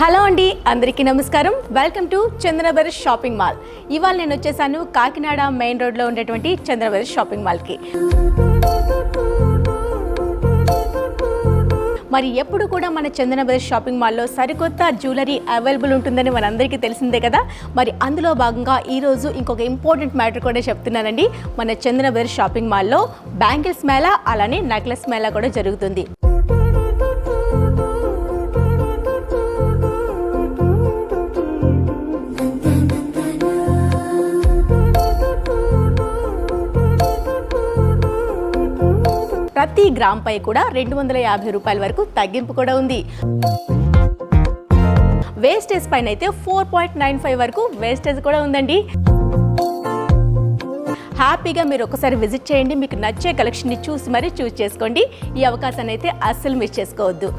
Hello అండి, అందరికీ నమస్కారం. Welcome to Chandana brothers shopping mall. ఇవాళ నేను వచ్చేసాను కాకినాడ మెయిన్ రోడ్లో ఉండేటువంటి చందన బ్రదర్స్ షాపింగ్ మాల్కి. మరి ఎప్పుడు కూడా మన చందన బ్రదర్స్ షాపింగ్ మాల్లో సరికొత్త జ్యువెలరీ అవైలబుల్ ఉంటుందని మనందరికీ తెలిసిందే కదా. మరి అందులో భాగంగా ఈరోజు ఇంకొక ఇంపార్టెంట్ మ్యాటర్ కూడా చెప్తున్నానండి. మన చందన బ్రదర్స్ షాపింగ్ మాల్లో బ్యాంగిల్స్ మేళా అలానే నెక్లెస్ మేళా కూడా జరుగుతుంది. ప్రతి గ్రామ్ పై కూడా 250 రూపాయల వరకు తగ్గింపు కూడా ఉంది. వేస్టేజ్ పైన అయితే 4.95 వరకు వేస్టేజ్ కూడా ఉందండి. హ్యాపీగా మీరు ఒకసారి విజిట్ చేయండి. మీకు నచ్చే కలెక్షన్ని చూసి మరీ చూస్ చేసుకోండి. ఈ అవకాశాన్ని అయితే అస్సలు మిస్ చేసుకోవద్దు.